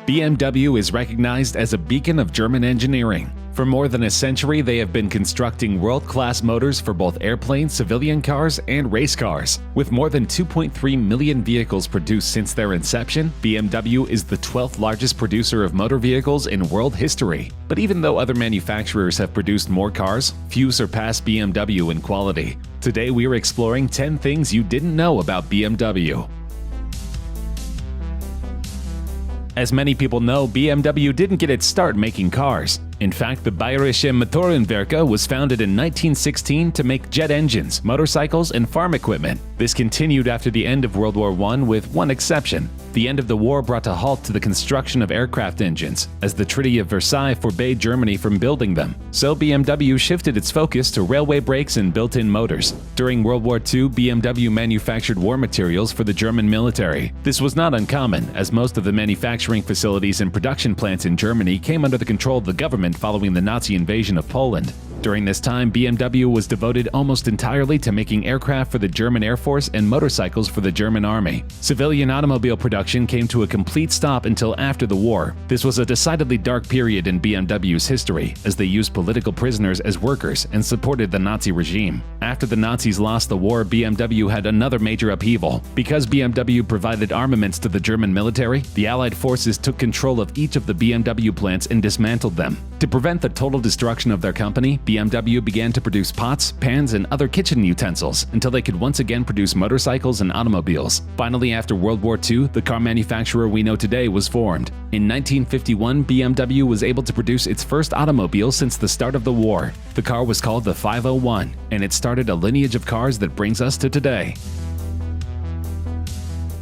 BMW is recognized as a beacon of German engineering. For more than a century, they have been constructing world-class motors for both airplanes, civilian cars, and race cars. With more than 2.3 million vehicles produced since their inception, BMW is the 12th largest producer of motor vehicles in world history. But even though other manufacturers have produced more cars, few surpass BMW in quality. Today we are exploring 10 things you didn't know about BMW. As many people know, BMW didn't get its start making cars. In fact, the Bayerische Motorenwerke was founded in 1916 to make jet engines, motorcycles, and farm equipment. This continued after the end of World War I with one exception. The end of the war brought a halt to the construction of aircraft engines, as the Treaty of Versailles forbade Germany from building them. So BMW shifted its focus to railway brakes and built-in motors. During World War II, BMW manufactured war materials for the German military. This was not uncommon, as most of the manufacturing facilities and production plants in Germany came under the control of the government following the Nazi invasion of Poland. During this time, BMW was devoted almost entirely to making aircraft for the German Air Force and motorcycles for the German Army. Civilian automobile production came to a complete stop until after the war. This was a decidedly dark period in BMW's history, as they used political prisoners as workers and supported the Nazi regime. After the Nazis lost the war, BMW had another major upheaval. Because BMW provided armaments to the German military, the Allied forces took control of each of the BMW plants and dismantled them. To prevent the total destruction of their company, BMW began to produce pots, pans, and other kitchen utensils until they could once again produce motorcycles and automobiles. Finally, after World War II, the car manufacturer we know today was formed. In 1951, BMW was able to produce its first automobile since the start of the war. The car was called the 501, and it started a lineage of cars that brings us to today.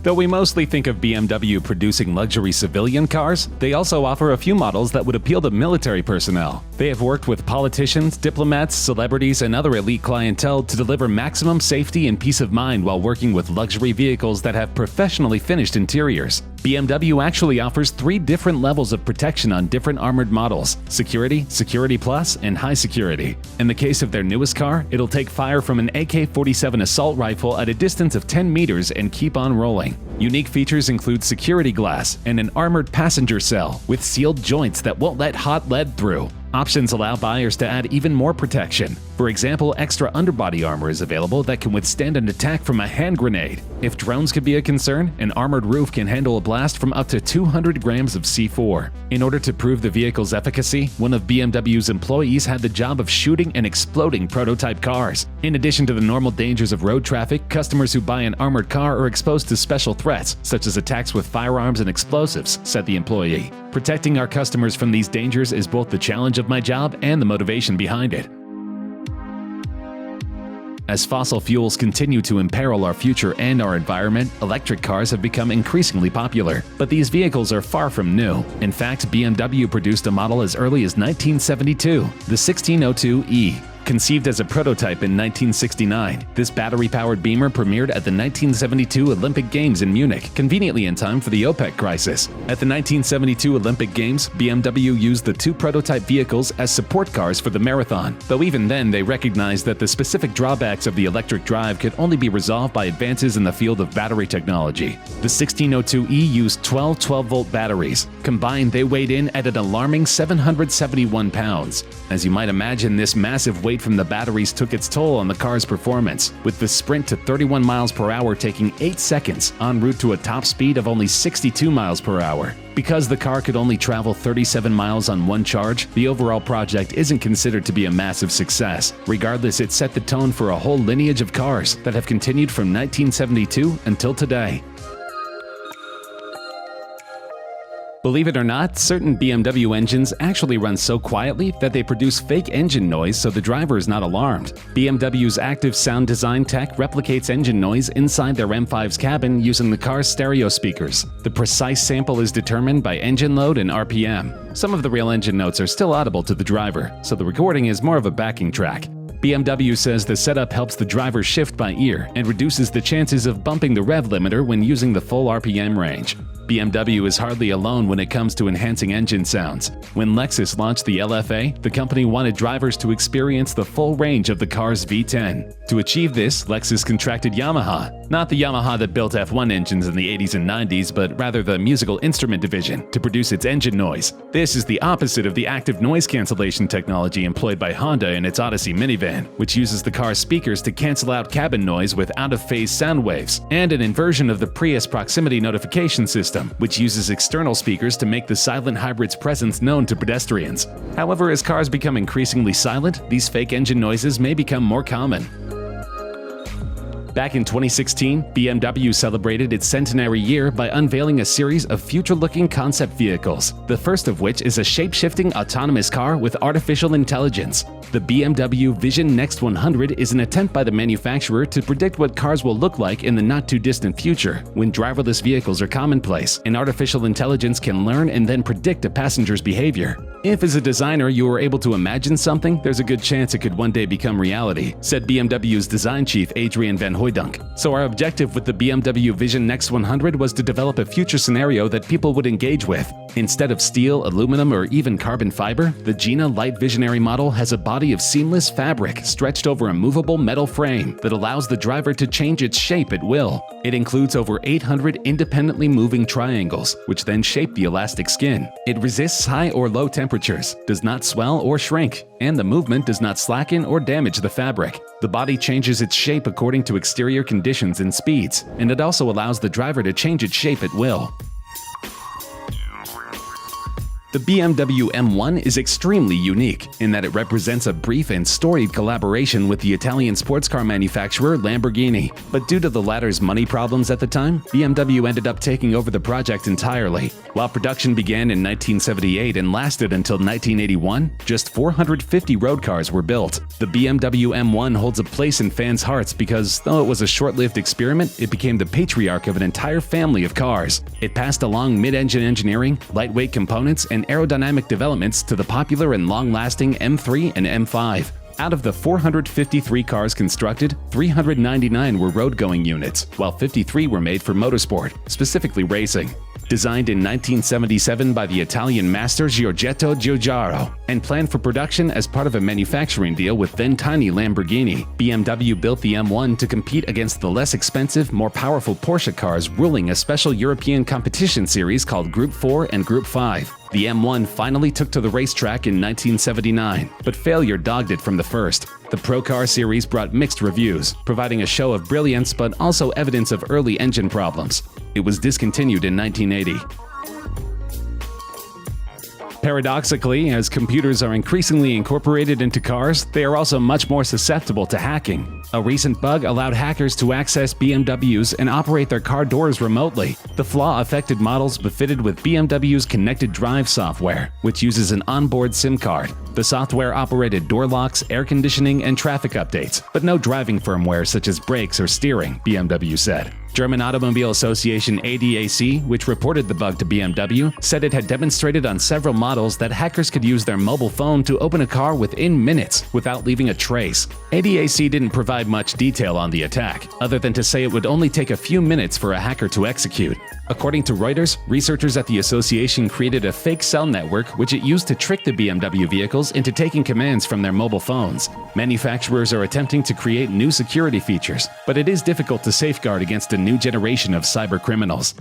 Though we mostly think of BMW producing luxury civilian cars, they also offer a few models that would appeal to military personnel. They have worked with politicians, diplomats, celebrities, and other elite clientele to deliver maximum safety and peace of mind while working with luxury vehicles that have professionally finished interiors. BMW actually offers 3 different levels of protection on different armored models: Security, Security Plus, and High Security. In the case of their newest car, it'll take fire from an AK-47 assault rifle at a distance of 10 meters and keep on rolling. Unique features include security glass and an armored passenger cell with sealed joints that won't let hot lead through. Options allow buyers to add even more protection. For example, extra underbody armor is available that can withstand an attack from a hand grenade. If drones could be a concern, an armored roof can handle a blast from up to 200 grams of C4. In order to prove the vehicle's efficacy, one of BMW's employees had the job of shooting and exploding prototype cars. In addition to the normal dangers of road traffic, customers who buy an armored car are exposed to special threats, such as attacks with firearms and explosives, said the employee. Protecting our customers from these dangers is both the challenge of my job and the motivation behind it. As fossil fuels continue to imperil our future and our environment, electric cars have become increasingly popular. But these vehicles are far from new. In fact, BMW produced a model as early as 1972, the 1602e. Conceived as a prototype in 1969, this battery-powered beamer premiered at the 1972 Olympic Games in Munich, conveniently in time for the OPEC crisis. At the 1972 Olympic Games, BMW used the 2 prototype vehicles as support cars for the marathon, though even then they recognized that the specific drawbacks of the electric drive could only be resolved by advances in the field of battery technology. The 1602e used 12 12-volt batteries. Combined, they weighed in at an alarming 771 pounds. As you might imagine, this massive weight from the batteries took its toll on the car's performance, with the sprint to 31 miles per hour taking 8 seconds en route to a top speed of only 62 miles per hour. Because the car could only travel 37 miles on one charge, the overall project isn't considered to be a massive success. Regardless, it set the tone for a whole lineage of cars that have continued from 1972 until today. Believe it or not, certain BMW engines actually run so quietly that they produce fake engine noise so the driver is not alarmed. BMW's active sound design tech replicates engine noise inside their M5's cabin using the car's stereo speakers. The precise sample is determined by engine load and RPM. Some of the real engine notes are still audible to the driver, so the recording is more of a backing track. BMW says the setup helps the driver shift by ear and reduces the chances of bumping the rev limiter when using the full RPM range. BMW is hardly alone when it comes to enhancing engine sounds. When Lexus launched the LFA, the company wanted drivers to experience the full range of the car's V10. To achieve this, Lexus contracted Yamaha, not the Yamaha that built F1 engines in the 80s and 90s, but rather the musical instrument division, to produce its engine noise. This is the opposite of the active noise cancellation technology employed by Honda in its Odyssey minivan, which uses the car's speakers to cancel out cabin noise with out-of-phase sound waves, and an inversion of the Prius proximity notification system, which uses external speakers to make the silent hybrid's presence known to pedestrians. However, as cars become increasingly silent, these fake engine noises may become more common. Back in 2016, BMW celebrated its centenary year by unveiling a series of future-looking concept vehicles, the first of which is a shape-shifting autonomous car with artificial intelligence. The BMW Vision Next 100 is an attempt by the manufacturer to predict what cars will look like in the not-too-distant future, when driverless vehicles are commonplace, and artificial intelligence can learn and then predict a passenger's behavior. If as a designer you were able to imagine something, there's a good chance it could one day become reality, said BMW's design chief Adrian van Hooydonk. So our objective with the BMW Vision Next 100 was to develop a future scenario that people would engage with. Instead of steel, aluminum, or even carbon fiber, the Gina Light Visionary model has a body of seamless fabric stretched over a movable metal frame that allows the driver to change its shape at will. It includes over 800 independently moving triangles, which then shape the elastic skin. It resists high or low temperatures, does not swell or shrink, and the movement does not slacken or damage the fabric. The body changes its shape according to exterior conditions and speeds, and it also allows the driver to change its shape at will. The BMW M1 is extremely unique in that it represents a brief and storied collaboration with the Italian sports car manufacturer Lamborghini. But due to the latter's money problems at the time, BMW ended up taking over the project entirely. While production began in 1978 and lasted until 1981, just 450 road cars were built. The BMW M1 holds a place in fans' hearts because, though it was a short-lived experiment, it became the patriarch of an entire family of cars. It passed along mid-engine engineering, lightweight components, and aerodynamic developments to the popular and long-lasting M3 and M5. Out of the 453 cars constructed, 399 were road-going units, while 53 were made for motorsport, specifically racing. Designed in 1977 by the Italian master Giorgetto Giugiaro and planned for production as part of a manufacturing deal with then-tiny Lamborghini, BMW built the M1 to compete against the less expensive, more powerful Porsche cars ruling a special European competition series called Group 4 and Group 5. The M1 finally took to the racetrack in 1979, but failure dogged it from the first. The Pro Car series brought mixed reviews, providing a show of brilliance but also evidence of early engine problems. It was discontinued in 1980. Paradoxically, as computers are increasingly incorporated into cars, they are also much more susceptible to hacking. A recent bug allowed hackers to access BMWs and operate their car doors remotely. The flaw affected models befitted with BMW's connected drive software, which uses an onboard SIM card. The software operated door locks, air conditioning, and traffic updates, but no driving firmware such as brakes or steering, BMW said. German Automobile Association ADAC, which reported the bug to BMW, said it had demonstrated on several models that hackers could use their mobile phone to open a car within minutes without leaving a trace. ADAC didn't provide much detail on the attack, other than to say it would only take a few minutes for a hacker to execute. According to Reuters, researchers at the association created a fake cell network which it used to trick the BMW vehicles into taking commands from their mobile phones. Manufacturers are attempting to create new security features, but it is difficult to safeguard against a new generation of cybercriminals.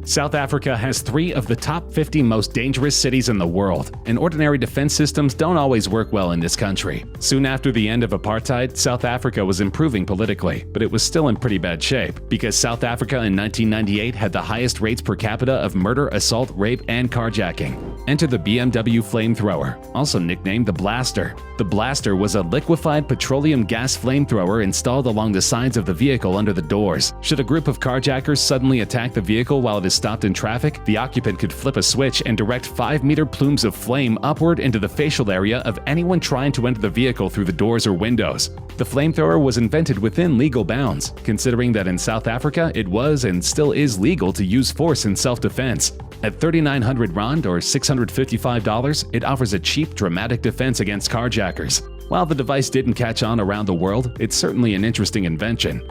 South Africa has 3 of the top 50 most dangerous cities in the world, and ordinary defense systems don't always work well in this country. Soon after the end of apartheid, South Africa was improving politically, but it was still in pretty bad shape, because South Africa in 1998 had the highest rates per capita of murder, assault, rape, and carjacking. Enter the BMW Flamethrower, also nicknamed the Blaster. The Blaster was a liquefied petroleum gas flamethrower installed along the sides of the vehicle under the doors. Should a group of carjackers suddenly attack the vehicle while it is stopped in traffic, the occupant could flip a switch and direct 5-meter plumes of flame upward into the facial area of anyone trying to enter the vehicle through the doors or windows. The flamethrower was invented within legal bounds, considering that in South Africa it was and still is legal to use force in self-defense. At 3,900 rand or $655, it offers a cheap, dramatic defense against carjackers. While the device didn't catch on around the world, it's certainly an interesting invention.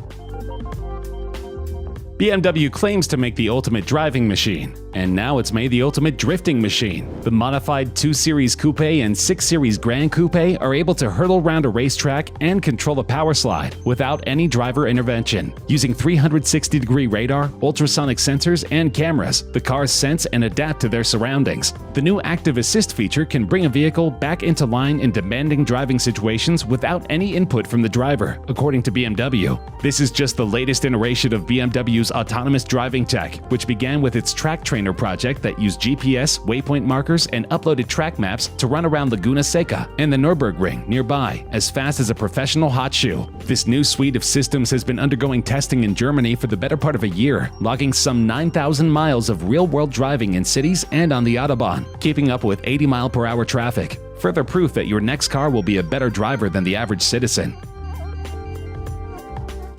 BMW claims to make the ultimate driving machine, and now it's made the ultimate drifting machine. The modified 2 Series Coupe and 6 Series Grand Coupe are able to hurtle around a racetrack and control a power slide without any driver intervention. Using 360-degree radar, ultrasonic sensors, and cameras, the cars sense and adapt to their surroundings. The new Active Assist feature can bring a vehicle back into line in demanding driving situations without any input from the driver, according to BMW. This is just the latest iteration of BMW's autonomous driving tech, which began with its Track Trainer project that used GPS, waypoint markers, and uploaded track maps to run around Laguna Seca and the Nürburgring nearby as fast as a professional hot shoe. This new suite of systems has been undergoing testing in Germany for the better part of a year, logging some 9,000 miles of real-world driving in cities and on the Autobahn, keeping up with 80-mile-per-hour traffic. Further proof that your next car will be a better driver than the average citizen.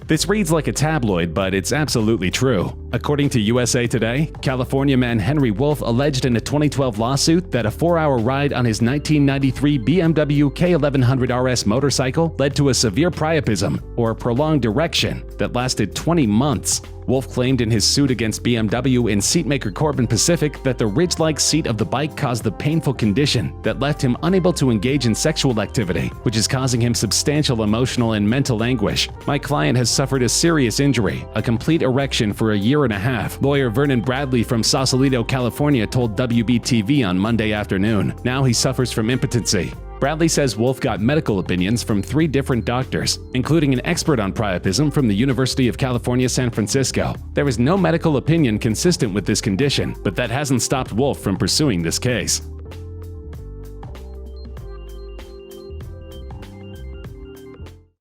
This reads like a tabloid, but it's absolutely true. According to USA Today, California man Henry Wolf alleged in a 2012 lawsuit that a 4-hour ride on his 1993 BMW K1100 RS motorcycle led to a severe priapism, or prolonged erection, that lasted 20 months. Wolf claimed in his suit against BMW and seatmaker Corbin Pacific that the ridge-like seat of the bike caused the painful condition that left him unable to engage in sexual activity, which is causing him substantial emotional and mental anguish. My client has suffered a serious injury, a complete erection for a year and a half, lawyer Vernon Bradley from Sausalito, California told WBTV on Monday afternoon. Now he suffers from impotency. Bradley says Wolf got medical opinions from 3 different doctors, including an expert on priapism from the University of California, San Francisco. There is no medical opinion consistent with this condition, but that hasn't stopped Wolf from pursuing this case.